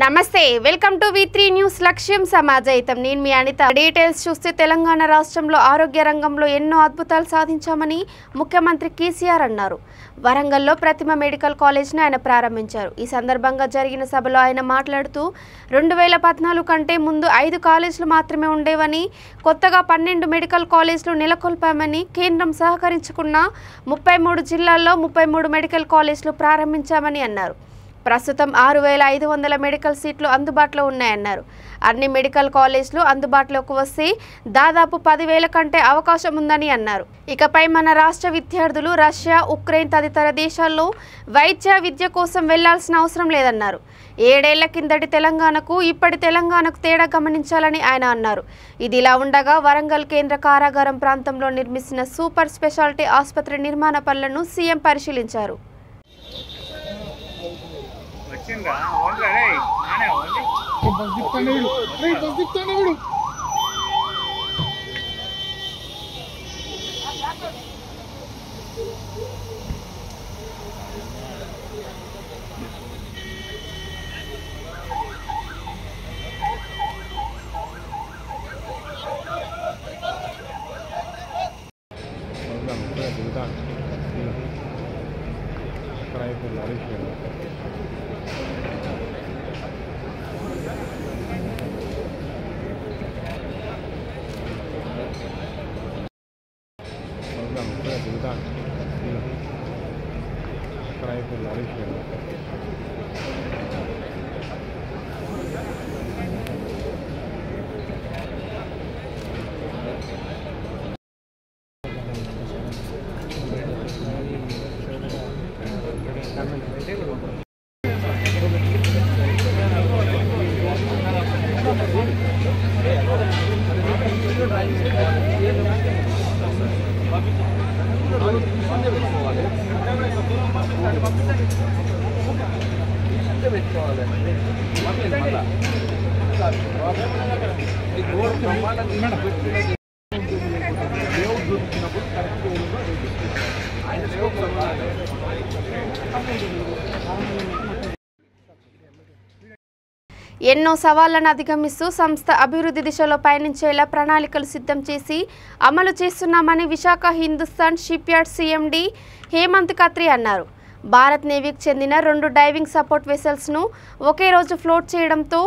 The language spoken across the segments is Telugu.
నమస్తే వెల్కమ్ టు వి3 న్యూస్ లక్ష్యం సమాజయితం నేను మీ అనిత డీటెయిల్స్ చూస్తే తెలంగాణ రాష్ట్రంలో ఆరోగ్య రంగంలో ఎన్నో అద్భుతాలు సాధించామని ముఖ్యమంత్రి కేసీఆర్ అన్నారు. వరంగల్లో ప్రతిమ మెడికల్ కాలేజ్ను ఆయన ప్రారంభించారు. ఈ సందర్భంగా జరిగిన సభలో ఆయన మాట్లాడుతూ 2014 కంటే ముందు 5 కాలేజీలు మాత్రమే ఉండేవని కొత్తగా 12 మెడికల్ కాలేజీలు నెలకొల్పామని కేంద్రం సహకరించుకున్న 33 జిల్లాల్లో 33 మెడికల్ కాలేజీలు ప్రారంభించామని అన్నారు. ప్రస్తుతం 6500 మెడికల్ సీట్లు అందుబాటులో ఉన్నాయన్నారు. అన్ని మెడికల్ కాలేజీలు అందుబాటులోకి వస్తే దాదాపు 10,000 కంటే అవకాశం ఉందని అన్నారు. ఇకపై మన రాష్ట్ర విద్యార్థులు రష్యా, ఉక్రెయిన్ తదితర దేశాల్లో వైద్య విద్య కోసం వెళ్లాల్సిన అవసరం లేదన్నారు. 7 ఏళ్ల కిందటి తెలంగాణకు ఇప్పటి తెలంగాణకు తేడా గమనించాలని ఆయన అన్నారు. ఇదిలా ఉండగా వరంగల్ కేంద్ర కారాగారం ప్రాంతంలో నిర్మిస్తున్న సూపర్ స్పెషాలిటీ ఆసుపత్రి నిర్మాణ పనులను సీఎం పరిశీలించారు. ఎన్నో సవాళ్లను అధిగమిస్తూ సంస్థ అభివృద్ధి దిశలో పయనించేలా ప్రణాళికలు సిద్ధం చేసి అమలు చేస్తున్నామని విశాఖ హిందుస్థాన్ షిప్యార్డ్ సిఎండి హేమంత్ ఖత్రి అన్నారు. భారత్ నేవీకి చెందిన 2 డైవింగ్ సపోర్ట్ వెసల్స్ను ఒకే రోజు ఫ్లోట్ చేయడంతో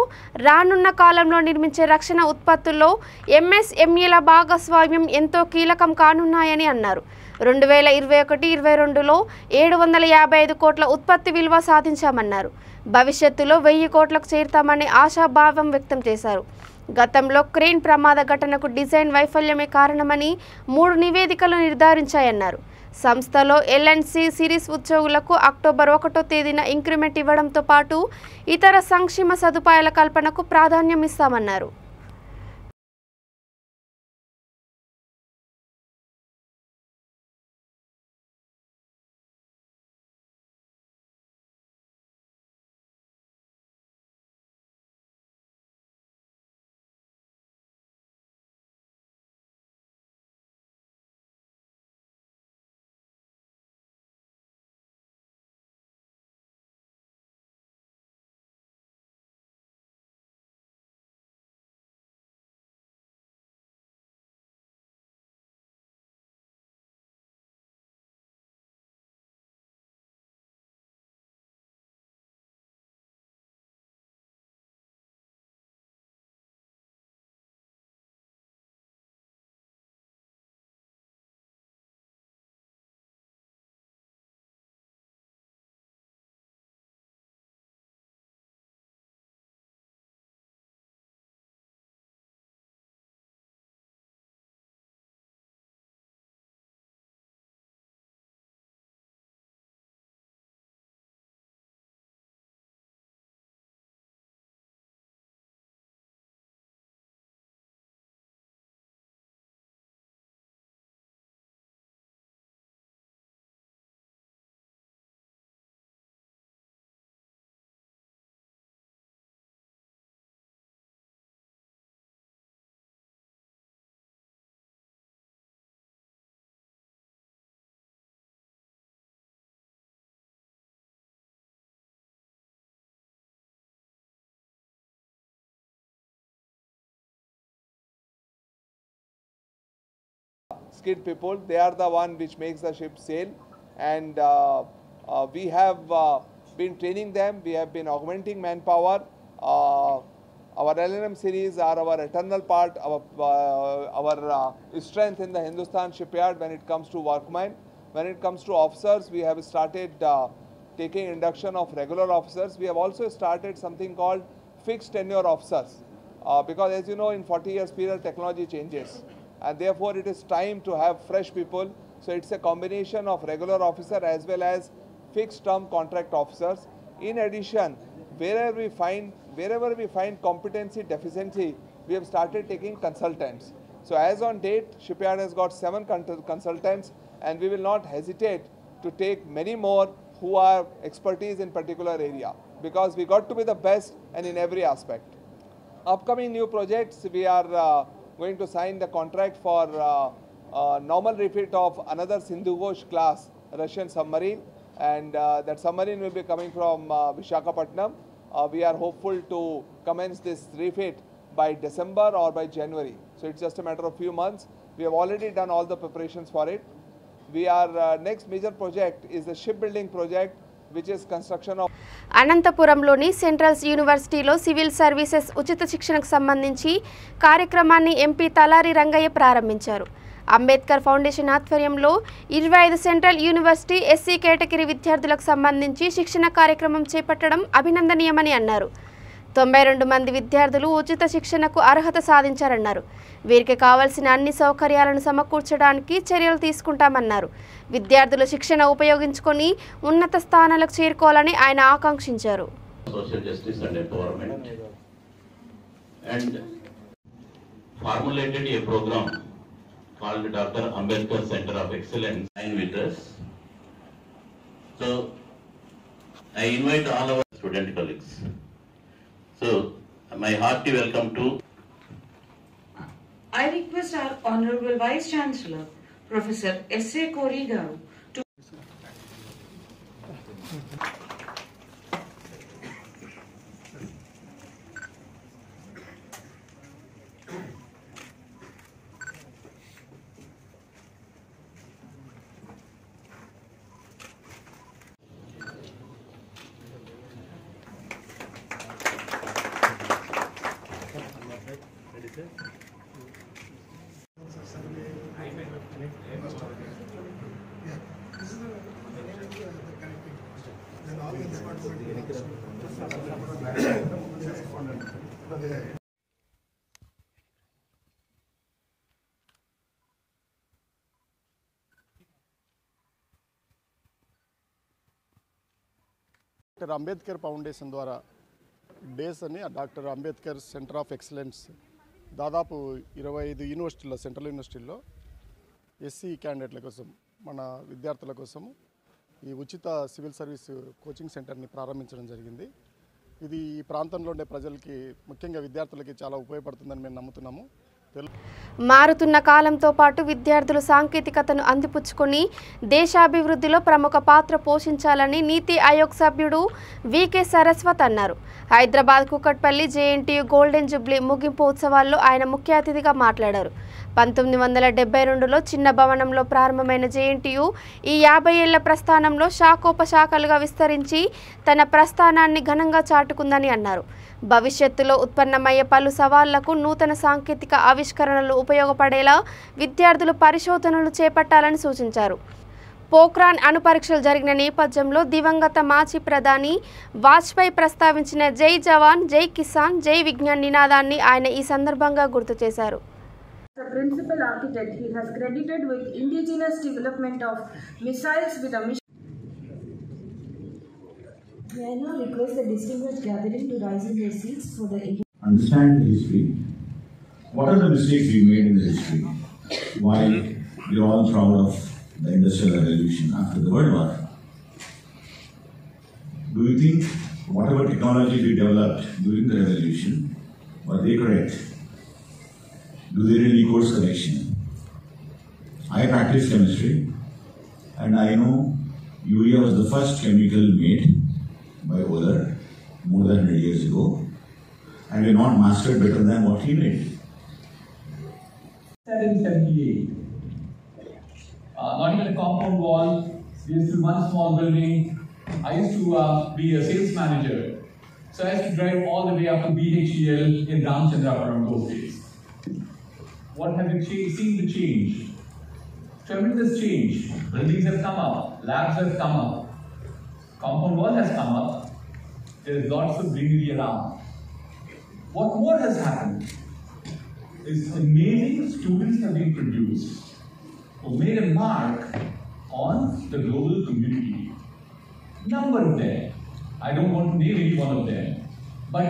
రానున్న కాలంలో నిర్మించే రక్షణ ఉత్పత్తుల్లో ఎంఎస్ఎంఈల భాగస్వామ్యం ఎంతో కీలకం కానున్నాయని అన్నారు. 2021-22లో 755 కోట్ల ఉత్పత్తి విలువ సాధించామన్నారు. భవిష్యత్తులో 1000 కోట్లకు చేరుతామని ఆశాభావం వ్యక్తం చేశారు. గతంలో క్రేన్ ప్రమాద ఘటనకు డిజైన్ వైఫల్యమే కారణమని 3 నివేదికలు నిర్ధారించాయన్నారు. సంస్థలో ఎల్ఎన్సి సిరీస్ ఉద్యోగులకు అక్టోబర్ 1వ తేదీన ఇంక్రిమెంట్ ఇవ్వడంతో పాటు ఇతర సంక్షేమ సదుపాయాల కల్పనకు ప్రాధాన్యం ఇస్తామన్నారు. Skilled people, they are the one which makes the ship sail, and we have been training them. We have been augmenting manpower. Our LNM series are our eternal part, our strength in the Hindustan shipyard when it comes to workmen. When it comes to officers, we have started taking induction of regular officers. We have also started something called fixed tenure officers, because as you know, in 40 years period technology changes, and therefore it is time to have fresh people. So it's a combination of regular officer as well as fixed term contract officers. In addition, wherever we find competency deficiency, we have started taking consultants. So as on date, shipyard has got 7 consultants, and we will not hesitate to take many more who are expertise in particular area, because we got to be the best and in every aspect. Upcoming new projects, we are going to sign the contract for normal refit of another Sindhu Ghosh class Russian submarine, and that submarine will be coming from Visakhapatnam. We are hopeful to commence this refit by December or by January. So it's just a matter of few months. We have already done all the preparations for it. We are next major project is the shipbuilding project, which is construction of అనంతపురంలోని సెంట్రల్ యూనివర్సిటీలో సివిల్ సర్వీసెస్ ఉచిత శిక్షణకు సంబంధించి కార్యక్రమాన్ని ఎంపీ తలారి రంగయ్య ప్రారంభించారు. అంబేద్కర్ ఫౌండేషన్ ఆధ్వర్యంలో 25 సెంట్రల్ యూనివర్సిటీ ఎస్సీ కేటగిరీ విద్యార్థులకు సంబంధించి శిక్షణ కార్యక్రమం చేపట్టడం అభినందనీయమని అన్నారు. 92 మంది విద్యార్థులు ఉచిత శిక్షణకు అర్హత సాధించారన్నారు. వీరికి కావాల్సిన అన్ని సౌకర్యాలను సమకూర్చడానికి చర్యలు తీసుకుంటామన్నారు. విద్యార్థుల శిక్షణ ఉపయోగించుకొని ఉన్నత స్థానాలకు చేరుకోవాలని ఆయన ఆకాంక్షించారు. Social justice and empowerment and formulated a program called Dr. Ambedkar Center of Excellence with us. So I invite all our student colleagues. So my hearty welcome to. I request our Honorable Vice Chancellor, Professor S.A. Kori Garu, to doctor Ambedkar foundation ద్వారా డేస్ అని doctor Ambedkar centre of excellence దాదాపు 25 యూనివర్సిటీల్లో సెంట్రల్ యూనివర్సిటీల్లో ఎస్సీ క్యాండిడేట్ల కోసం మన విద్యార్థుల కోసం ఈ ఉచిత సివిల్ సర్వీస్ కోచింగ్ సెంటర్ని ప్రారంభించడం జరిగింది. ఇది ఈ ప్రాంతంలో ఉండే ప్రజలకి ముఖ్యంగా విద్యార్థులకి చాలా ఉపయోగపడుతుందని మేము నమ్ముతున్నాము. మారుతున్న కాలంతో పాటు విద్యార్థులు సాంకేతికతను అందిపుచ్చుకొని దేశాభివృద్ధిలో ప్రముఖ పాత్ర పోషించాలని నీతి ఆయోగ్ సభ్యుడు వికే సరస్వత్ అన్నారు. Hyderabad Kukatpally JNTU golden Jubilee ముగింపు ఉత్సవాల్లో ఆయన ముఖ్య అతిథిగా మాట్లాడారు. 1972లో చిన్న భవనంలో ప్రారంభమైన జేఎన్టీయూ ఈ 50 ఏళ్ల ప్రస్థానంలో శాఖోపశాఖలుగా విస్తరించి తన ప్రస్థానాన్ని ఘనంగా చాటుకుందని అన్నారు. భవిష్యత్తులో ఉత్పన్నమయ్యే పలు సవాళ్లకు నూతన సాంకేతిక ఆవిష్కరణలు ఉపయోగపడేలా విద్యార్థులు పరిశోధనలు చేపట్టాలని సూచించారు. పోఖ్రాన్ అణు పరీక్షలు జరిగిన నేపథ్యంలో దివంగత మాజీ ప్రధాని వాజ్పేయి ప్రస్తావించిన జై జవాన్ జై కిసాన్ జై విజ్ఞాన్ నినాదాన్ని ఆయన ఈ సందర్భంగా గుర్తు చేశారు. The principal architect, he has credited with indigenous development of missiles with a mission. May I now request the distinguished gathering to rise in their seats for the understand the history. What are the mistakes we made in the history? Why we are all proud of the Industrial Revolution after the World War? Do you think whatever technology we developed during the revolution, were they correct? Do they really course correction? I practice chemistry, and I know urea was the first chemical made by Euler more than 100 years ago, and we not mastered better than what he made. 1778, not even a compound wall. We used to one small building. I used to be a sales manager. So I used to drive all the way up to BHEL in Ramchandrapuram those days. What have you seen the change? Tremendous change. Buildings have come up, labs have come up, compound wall has come up. There is lots of greenery around. What more has happened is amazing students have been produced who made a mark on the global community. Number of them. I don't want to name any one of them, but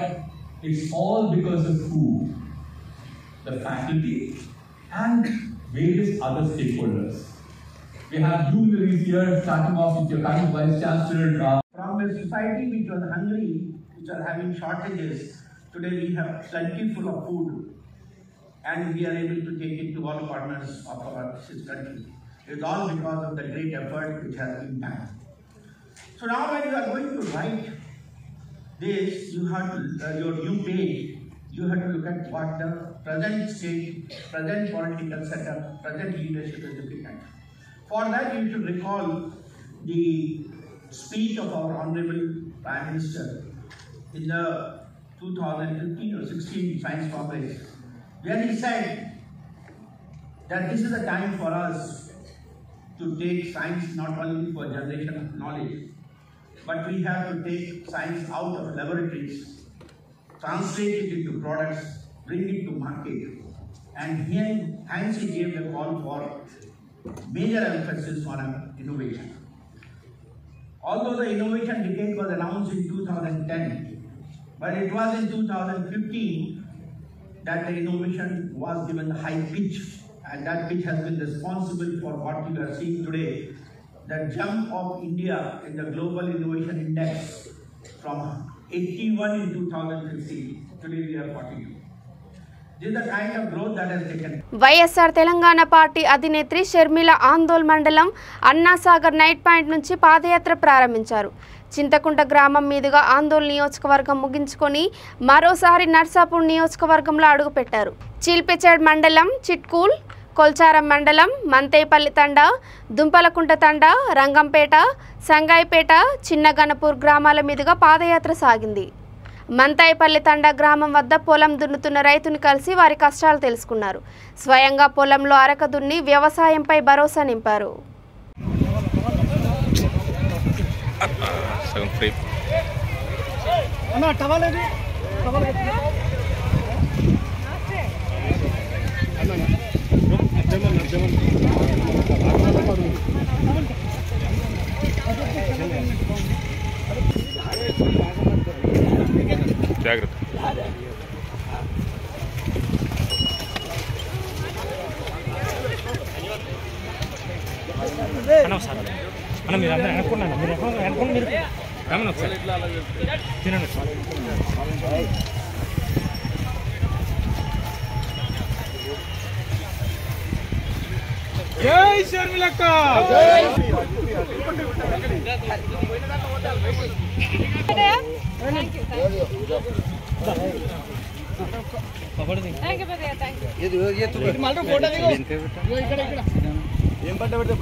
it's all because of who? The faculty and various other stakeholders. We have luminaries here, starting off with your current Vice Chancellor. From a society which was hungry, which are having shortages, today we have plentiful of food, and we are able to take it to all corners of our country. It's all because of the great effort which has been done. So now when you are going to write this, you have to, your new page, you have to look at what the present state, present political setup, present leadership is looking at. For that, you should recall the speech of our Honorable Prime Minister in the 2015 or 16 Science Congress, where he said that this is the time for us to take science not only for generation of knowledge, but we have to take science out of laboratories, translate it into products, bring it to market. And hence he gave the call for major emphasis on innovation. Although the innovation decade was announced in 2010, but it was in 2015 that the innovation was given the high pitch, and that pitch has been responsible for what you are seeing today, the jump of India in the Global Innovation Index from 81 in 2015, today we are 42. This is the kind of growth that has taken. YSR Telangana party అధినేత్రి షర్మిల ఆందోళ్ మండలం అన్నాసాగర్ నైట్ పాయింట్ నుంచి పాదయాత్ర ప్రారంభించారు. చింతకుంట గ్రామం మీదుగా ఆందోళ్ నియోజకవర్గం ముగించుకొని మరోసారి నర్సాపూర్ నియోజకవర్గంలో అడుగుపెట్టారు. చిల్పెచేడ్ మండలం చిట్కూల్, కొల్చారం మండలం మంతేపల్లి తండా, దుంపలకుంట తండా, రంగంపేట, సంగాయిపేట, చిన్నగనపూర్ గ్రామాల మీదుగా పాదయాత్ర సాగింది. మంతాయిపల్లి తండా గ్రామం వద్ద పొలం దున్నుతున్న రైతుని కలిసి వారి కష్టాలు తెలుసుకున్నారు. స్వయంగా పొలంలో అరక దున్ని వ్యవసాయంపై భరోసా నింపారు. జాగ్రత్త. అన్న మీరు అందరూ అనుకున్నాను, మీరు అనుకుని మీరు రమ్మని ఒకసారి తినండి. జై షర్మిలక్క. ఏం పంట పెడితే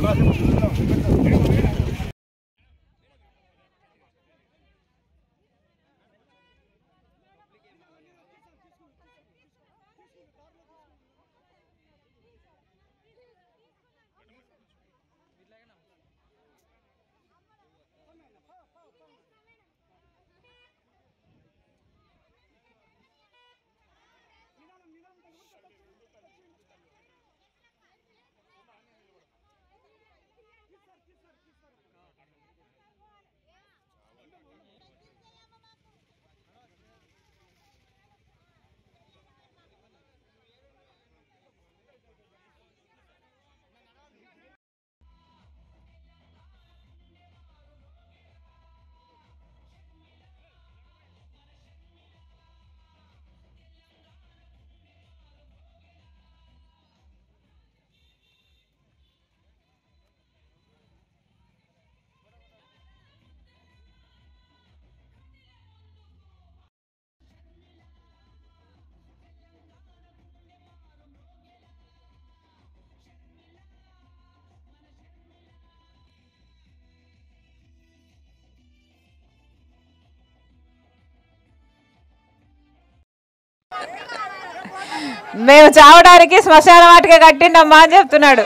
మేము చావడానికి శ్మశాన వాటికే కట్టిండమ్మా అని చెప్తున్నాడు.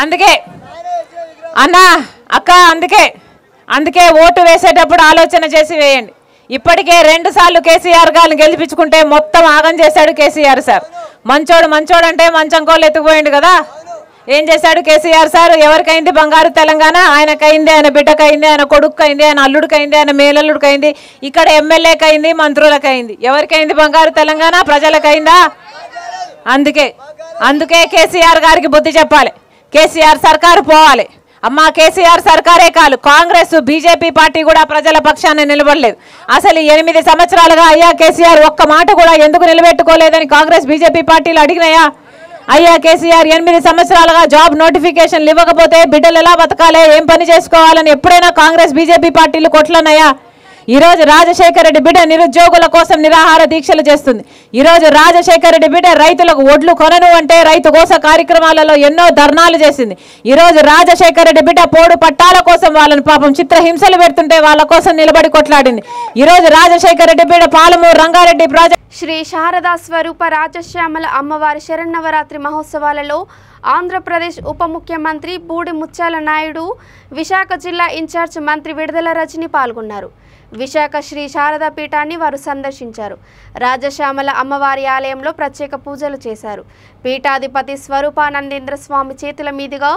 అందుకే అన్నా అక్క అందుకే ఓటు వేసేటప్పుడు ఆలోచన చేసి వేయండి. ఇప్పటికే 2 సార్లు కేసీఆర్ గారిని గెలిపించుకుంటే మొత్తం ఆగం చేశాడు కేసీఆర్ సార్. మంచోడు అంటే మంచం కోళ్ళు ఎత్తుకుపోయిండు కదా. ఏం చేశాడు కేసీఆర్ సార్? ఎవరికైంది బంగారు తెలంగాణ? ఆయనకైంది, ఆయన బిడ్డకైంది, ఆయన కొడుకుకైంది, ఆయన అల్లుడికైంది, ఆయన మేనల్లుడికైంది, ఇక్కడ ఎమ్మెల్యేకైంది, మంత్రులకైంది. ఎవరికైంది బంగారు తెలంగాణ? ప్రజలకైందా? అందుకే కేసీఆర్ గారికి బుద్ధి చెప్పాలి. కేసీఆర్ సర్కారు పోవాలి. అమ్మా కేసీఆర్ సర్కారే కాదు, కాంగ్రెస్ బీజేపీ పార్టీ కూడా ప్రజల పక్షాన నిలబడలేదు. అసలు 8 సంవత్సరాలుగా అయ్యా కేసీఆర్ ఒక్క మాట కూడా ఎందుకు నిలబెట్టుకోలేదని కాంగ్రెస్ బీజేపీ పార్టీలు అడిగినాయా? అయ్యా కేసీఆర్ 8 సంవత్సరాలుగా జాబ్ నోటిఫికేషన్లు ఇవ్వకపోతే బిడ్డలు ఎలా బతకాలి, ఏం పని చేసుకోవాలని ఎప్పుడైనా కాంగ్రెస్ బీజేపీ పార్టీలు కొట్లన్నాయా? ఈరోజు రాజశేఖర రెడ్డి బిడ్డ నిరుద్యోగుల కోసం నిరాహార దీక్షలు చేస్తుంది. ఈరోజు రాజశేఖర రెడ్డి బిడ్డ రైతులకు ఒడ్లు కొనను అంటే రైతు కోస కార్యక్రమాలలో ఎన్నో ధర్నాలు చేసింది. ఈరోజు రాజశేఖర రెడ్డి బిడ్డ పోడు పట్టాల కోసం వాళ్ళని పాపం చిత్రహింసలు పెడుతుంటే వాళ్ళ కోసం నిలబడి కొట్లాడింది. ఈరోజు రాజశేఖర రెడ్డి బిడ్డ పాలమూరు రంగారెడ్డి ప్రాజెక్ట్ శ్రీ శారదా స్వరూప రాజశ్యామల అమ్మవారి శరన్నవరాత్రి మహోత్సవాలలో ఆంధ్రప్రదేశ్ ఉప ముఖ్యమంత్రి బూడి ముత్యాల నాయుడు, విశాఖ జిల్లా ఇన్ఛార్జ్ మంత్రి విడుదల రజని పాల్గొన్నారు. విశాఖ శ్రీ శారదా పీఠాన్ని వారు సందర్శించారు. రాజశ్యామల అమ్మవారి ఆలయంలో ప్రత్యేక పూజలు చేశారు. పీఠాధిపతి స్వరూపానందేంద్ర స్వామి చేతుల మీదుగా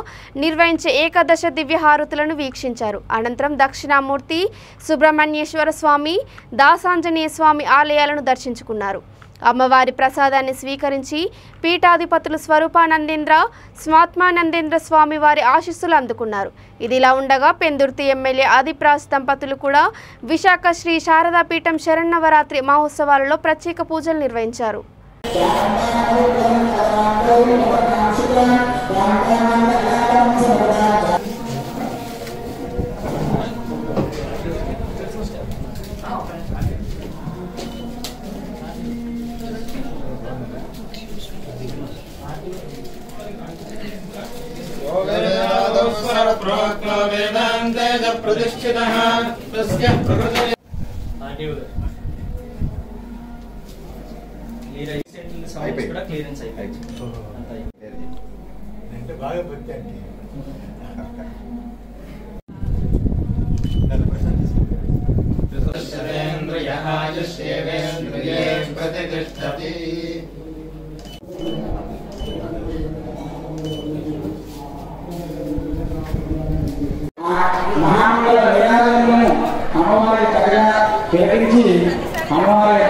నిర్వహించే ఏకాదశ దివ్యహారతులను వీక్షించారు. అనంతరం దక్షిణామూర్తి, సుబ్రహ్మణ్యేశ్వర స్వామి, దాసాంజనేయ స్వామి ఆలయాలను దర్శించుకున్నారు. అమ్మవారి ప్రసాదాన్ని స్వీకరించి పీఠాధిపతులు స్వరూపానందేంద్ర, స్వాత్మానందేంద్ర స్వామి వారి ఆశీస్సులు అందుకున్నారు. ఇదిలా ఉండగా పెందుర్తి ఎమ్మెల్యే ఆదిప్రాజ్ దంపతులు కూడా విశాఖ శ్రీ శారదా పీఠం శరన్నవరాత్రి మహోత్సవాలలో ప్రత్యేక పూజలు నిర్వహించారు. క్లియరెన్స్ అయిపోయింది. బాగా పెట్టండి. అమ్మవారి చక్కగా పేరించి అమ్మవారి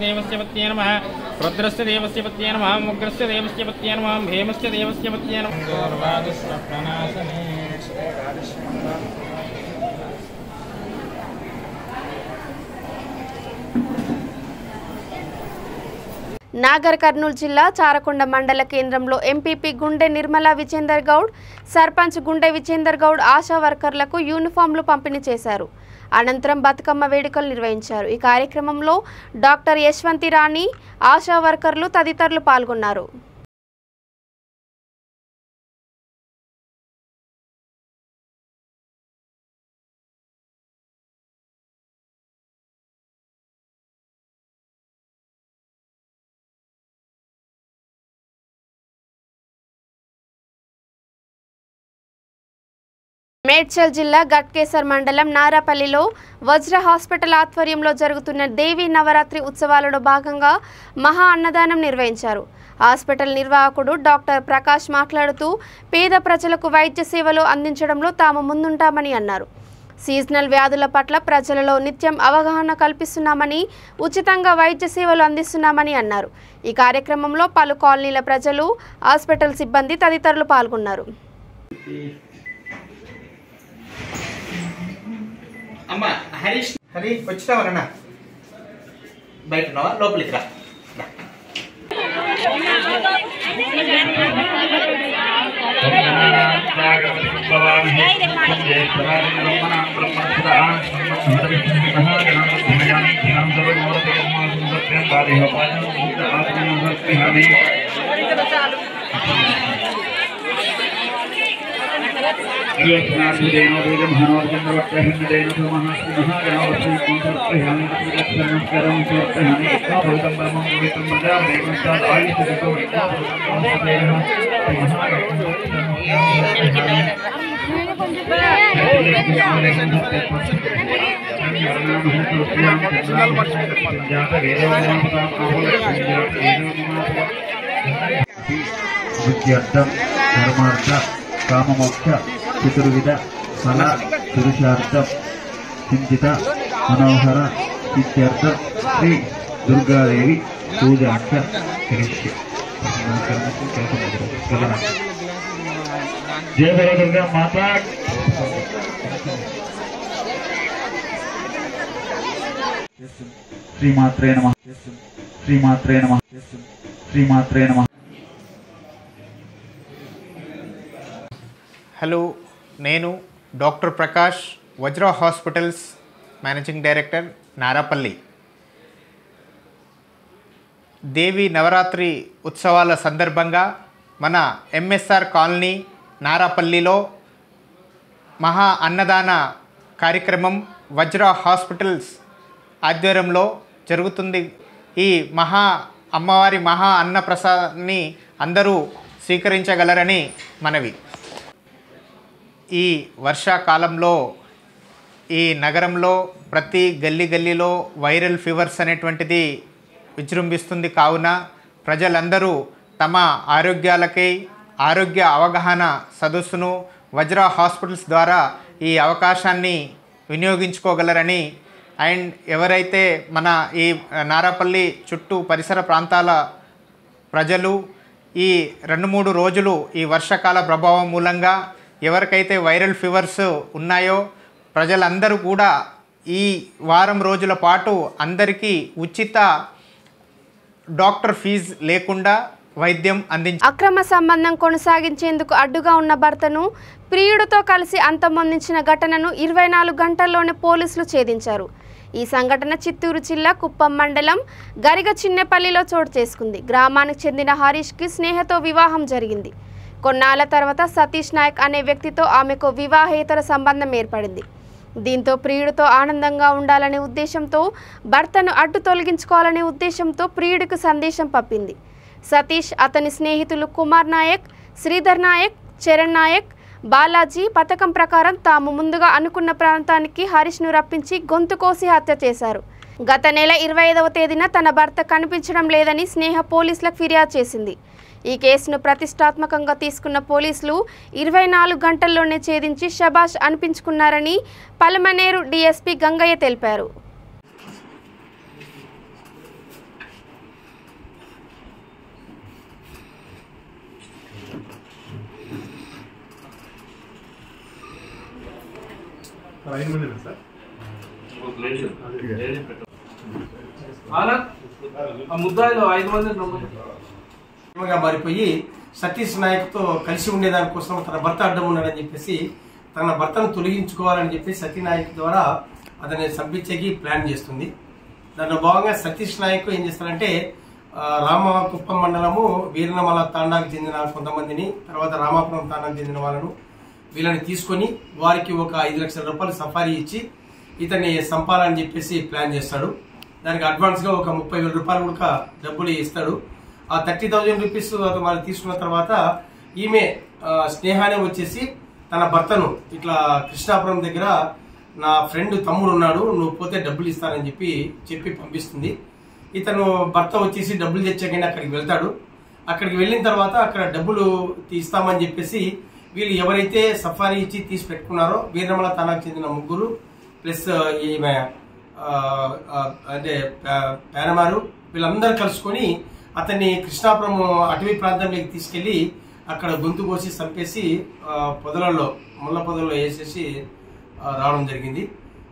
देवस्य पत्ये नमः, रुद्रस्य देवस्य पत्ये नमः, मुग्रस्य देवस्य पत्ये नमः, भीमस्य देवस्य पत्ये नमः. నాగర్ కర్నూలు జిల్లా చారకొండ మండల కేంద్రంలో ఎంపీపీ గుండె నిర్మలా విజేందర్ గౌడ్, సర్పంచ్ గుండె విజేందర్ గౌడ్ ఆశా వర్కర్లకు యూనిఫామ్లు పంపిణీ చేశారు. అనంతరం బతుకమ్మ వేడుకలు నిర్వహించారు. ఈ కార్యక్రమంలో డాక్టర్ యశ్వంతి రాణి, ఆశా వర్కర్లు తదితరులు పాల్గొన్నారు. మేడ్చల్ జిల్లా గట్కేసర్ మండలం నారాపల్లిలో వజ్ర హాస్పిటల్ ఆధ్వర్యంలో జరుగుతున్న దేవీ నవరాత్రి ఉత్సవాలలో భాగంగా మహా అన్నదానం నిర్వహించారు. హాస్పిటల్ నిర్వాహకుడు డాక్టర్ ప్రకాష్ మాట్లాడుతూ పేద ప్రజలకు వైద్య సేవలు అందించడంలో తాము ముందుంటామని అన్నారు. సీజనల్ వ్యాధుల పట్ల ప్రజలలో నిత్యం అవగాహన కల్పిస్తున్నామని, ఉచితంగా వైద్య సేవలు అందిస్తున్నామని అన్నారు. ఈ కార్యక్రమంలో పలు కాలనీల ప్రజలు, హాస్పిటల్ సిబ్బంది తదితరులు పాల్గొన్నారు. ధర్మార్థ కామమోక్ష చతుర్విధ ఫల పురుషార్థం చింతిత మనోహర ఇత్యర్థం శ్రీ దుర్గాదేవి పూజాంచ కరిష్యే. జయ బల దుర్గా మాతా. శ్రీమాత్రే నమః. శ్రీమాత్రే నమః. శ్రీమాత్రే నమః. హలో, నేను డాక్టర్ ప్రకాష్, వజ్ర హాస్పిటల్స్ మేనేజింగ్ డైరెక్టర్, నారాపల్లి. దేవి నవరాత్రి ఉత్సవాల సందర్భంగా మన ఎంఎస్ఆర్ కాలనీ నారాపల్లిలో మహా అన్నదాన కార్యక్రమం వజ్ర హాస్పిటల్స్ ఆధ్వర్యంలో జరుగుతుంది. ఈ అమ్మవారి మహా అన్నప్రసాదాన్ని అందరూ స్వీకరించగలరని మనవి. ఈ వర్షాకాలంలో ఈ నగరంలో ప్రతి గల్లీలో వైరల్ ఫీవర్స్ అనేటువంటిది విజృంభిస్తుంది. కావున ప్రజలందరూ తమ ఆరోగ్యాలకై ఆరోగ్య అవగాహన సదస్సును వజ్ర హాస్పిటల్స్ ద్వారా ఈ అవకాశాన్ని వినియోగించుకోగలరని, అండ్ ఎవరైతే మన ఈ నారాపల్లి చుట్టూ పరిసర ప్రాంతాల ప్రజలు ఈ 2-3 రోజులు ఈ వర్షాకాల ప్రభావం మూలంగా ఎవరికైతే వైరల్ ఫీవర్స్ ఉన్నాయో ప్రజలందరూ కూడా ఈ వారం రోజుల పాటు అందరికీ ఉచిత డాక్టర్ ఫీజు లేకుండా వైద్యం అక్రమ సంబంధం కొనసాగించేందుకు అడ్డుగా ఉన్న భర్తను ప్రియుడితో కలిసి అంతమొందించిన ఘటనను 24 గంటల్లోనే పోలీసులు ఛేదించారు. ఈ సంఘటన చిత్తూరు జిల్లా కుప్పం మండలం గరిగ చిన్నపల్లిలో చోటు చేసుకుంది. గ్రామానికి చెందిన హరీష్కి స్నేహతో వివాహం జరిగింది. కొన్నాళ్ల తర్వాత సతీష్ నాయక్ అనే వ్యక్తితో ఆమెకు వివాహేతర సంబంధం ఏర్పడింది. దీంతో ప్రియుడితో ఆనందంగా ఉండాలనే ఉద్దేశంతో భర్తను అడ్డు తొలగించుకోవాలనే ఉద్దేశంతో ప్రియుడికి సందేశం పంపింది. సతీష్, అతని స్నేహితులు కుమార్ నాయక్, శ్రీధర్ నాయక్, చరణ్ నాయక్, బాలాజీ పథకం ప్రకారం తాము ముందుగా అనుకున్న ప్రాంతానికి హరీష్ను రప్పించి గొంతు కోసి హత్య చేశారు. గత నెల 25వ తేదీన తన భర్త కనిపించడం లేదని స్నేహ పోలీసులకు ఫిర్యాదు చేసింది. ఈ కేసును ప్రతిష్టాత్మకంగా తీసుకున్న పోలీసులు 24 గంటల్లోనే ఛేదించి శబాష్ అనిపించుకున్నారని పలమనేరు డీఎస్పీ గంగయ్య తెలిపారు. మారిపోయి సతీష్ నాయక్తో కలిసి ఉండేదానికోసం తన భర్త అడ్డం ఉన్నాడని చెప్పేసి తన భర్తను తొలగించుకోవాలని చెప్పి సతీ నాయక్ ద్వారా అతన్ని చంపించేకి ప్లాన్ చేస్తుంది. దానిలో భాగంగా సతీష్ నాయక్ ఏం చేస్తారంటే రామకుప్పం మండలము వీరనమల తాండాకు చెందిన కొంతమందిని, తర్వాత రామాపురం తాండాకు చెందిన వాళ్ళను వీళ్ళని తీసుకొని వారికి ఒక 5 లక్షల రూపాయలు సఫారీ ఇచ్చి ఇతన్ని చంపాలని చెప్పేసి ప్లాన్ చేస్తాడు. దానికి అడ్వాన్స్గా ఒక 30,000 రూపాయలు కూడా డబ్బులు ఇస్తాడు. ఆ 30,000 రూపీస్ వాళ్ళు తీసుకున్న తర్వాత ఈమె స్నేహానే వచ్చేసి తన భర్తను ఇట్లా కృష్ణాపురం దగ్గర నా ఫ్రెండ్ తమ్ముడు ఉన్నాడు, నువ్వు పోతే డబ్బులు ఇస్తానని చెప్పి పంపిస్తుంది. ఇతను భర్త వచ్చేసి డబ్బులు తెచ్చాకని అక్కడికి వెళ్తాడు. అక్కడికి వెళ్ళిన తర్వాత అక్కడ డబ్బులు ఇస్తామని చెప్పేసి వీళ్ళు ఎవరైతే సఫారీ ఇచ్చి తీసి పెట్టుకున్నారో వీరమల తానాకు చెందిన ముగ్గురు ప్లస్ ఈమె అంటే పేరమారు వీళ్ళందరూ కలుసుకొని అతన్ని కృష్ణాపురం అటవీ ప్రాంతంలోకి తీసుకెళ్లి అక్కడ గొంతు కోసి చంపేసి ముళ్ళ పొదలలో వేసేసి రావడం జరిగింది.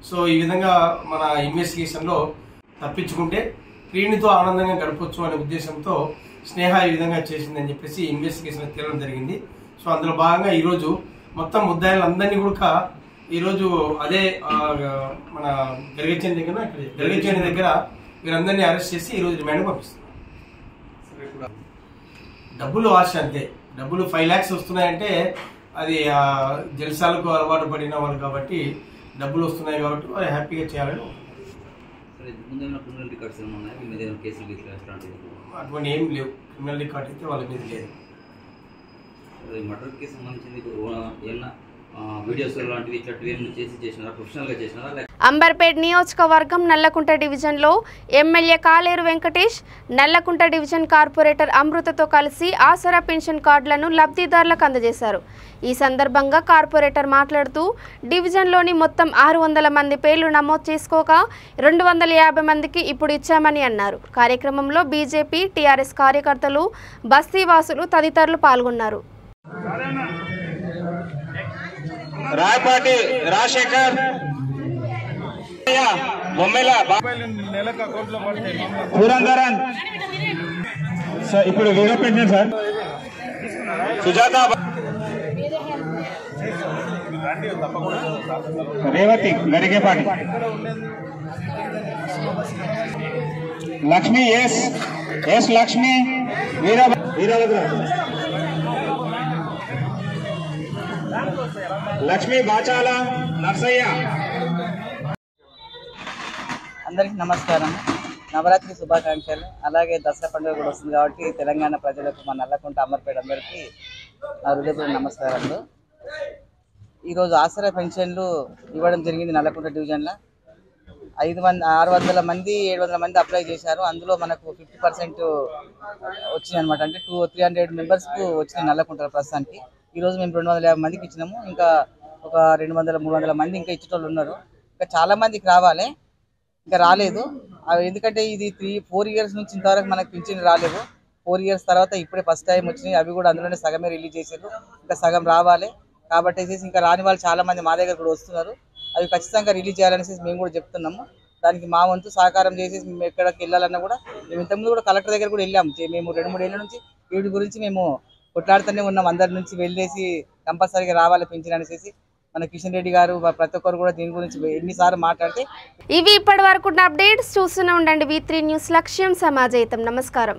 సో ఈ విధంగా మన ఇన్వెస్టిగేషన్లో తప్పించుకుంటే ప్రియునితో ఆనందంగా గడపొచ్చు అనే ఉద్దేశంతో స్నేహ ఈ విధంగా చేసిందని చెప్పేసి ఇన్వెస్టిగేషన్ తేలడం జరిగింది. సో అందులో భాగంగా ఈరోజు మొత్తం ముద్దాయిలందరినీ కూడా ఈరోజు అదే మన గరిగచేని దగ్గర వీరందరినీ అరెస్ట్ చేసి ఈరోజు రిమాండ్ పంపిస్తున్నారు. డబ్బులు ఆశ అంతే, డబ్బులు 5 lakhs వస్తున్నాయంటే అది జల్సాలకు అలవాటు పడిన వాళ్ళు కాబట్టి డబ్బులు వస్తున్నాయి కాబట్టి వాళ్ళు హ్యాపీగా చేయాలని అటువంటి ఏం లేవు. క్రిమినల్ రికార్డ్ అయితే వాళ్ళ మీద లేదు. మర్డర్కి సంబంధించింది వీడియోస్ లాంటివి ఇట్లాంటివి ఏమైనా చేసినారా, ప్రొఫెషనల్గా చేసినారా? అంబర్పేట్ నియోజకవర్గం నల్లకుంట డివిజన్లో ఎమ్మెల్యే కాలేరు వెంకటేష్ నల్లకుంట డివిజన్ కార్పొరేటర్ అమృతతో కలిసి ఆసరా పెన్షన్ కార్డులను లబ్ధిదారులకు అందజేశారు. ఈ సందర్భంగా కార్పొరేటర్ మాట్లాడుతూ డివిజన్లోని మొత్తం 600 మంది పేర్లు నమోదు చేసుకోగా 250 మందికి ఇప్పుడు ఇచ్చామని అన్నారు. కార్యక్రమంలో బీజేపీ, టీఆర్ఎస్ కార్యకర్తలు, బస్తీవాసులు తదితరులు పాల్గొన్నారు. రాయపాటి రాజశేఖర్ పురంధరన్ ఇప్పుడు వీడియో పెట్టినారు సార్. సుజాత, రేవతి గరికేపాటి, లక్ష్మి ఎస్ లక్ష్మి, వీరభద్ర, లక్ష్మి బాచాల, నర్సయ్య. అందరికీ నమస్కారం, నవరాత్రి శుభాకాంక్షలు. అలాగే దసరా పండుగ కూడా వస్తుంది కాబట్టి తెలంగాణ ప్రజలకు, మన నల్లకుంట అంబర్పేట అందరికీ నా హృదయపూర్వక నమస్కారాలు. ఈరోజు ఆసరా పెన్షన్లు ఇవ్వడం జరిగింది. నల్లకుంట డివిజన్లో 600 మంది 700 మంది అప్లై చేశారు. అందులో మనకు 50% వచ్చినాయి అనమాట. అంటే 300 మెంబర్స్కు వచ్చినాయి నల్లకుంట ప్రస్తుతానికి. ఈరోజు మేము 250 మందికి ఇచ్చినాము. ఇంకా ఒక 200-300 మంది ఇంకా ఇచ్చేటోళ్ళు ఉన్నారు. ఇంకా చాలా మందికి రావాలి, ఇంకా రాలేదు. ఎందుకంటే ఇది 3-4 years నుంచి ఇంతవరకు మనకు పింఛన్ రాలేదు. 4 years తర్వాత ఇప్పుడే ఫస్ట్ టైం వచ్చినాయి. అవి కూడా అందులోనే సగమే రిలీజ్ చేశారు, ఇంకా సగం రావాలి. కాబట్టి ఇంకా రాని వాళ్ళు చాలా మంది మా దగ్గర కూడా వస్తున్నారు. అవి ఖచ్చితంగా రిలీజ్ చేయాలనేసి మేము కూడా చెప్తున్నాము. దానికి మా వంతు సహకారం చేసేసి మేము ఎక్కడికి వెళ్ళాలన్నా కూడా మేము ఇంతకుముందు కూడా కలెక్టర్ దగ్గర కూడా వెళ్ళాము. మేము 2-3 ఏళ్ళ నుంచి వీటి గురించి మేము కొట్లాడుతూనే ఉన్నాం. అందరి నుంచి వెళ్ళేసి కంపల్సరీగా రావాలి పింఛన్ అనేసి మన కిషన్ రెడ్డి గారు ప్రతి ఒక్కరు కూడా దీని గురించి ఎన్నిసార్లు మాట్లాడితే. ఇవి ఇప్పటి వరకు అప్డేట్స్ చూస్తూనే ఉండండి. V3 న్యూస్, లక్ష్యం సమాజహితం. నమస్కారం.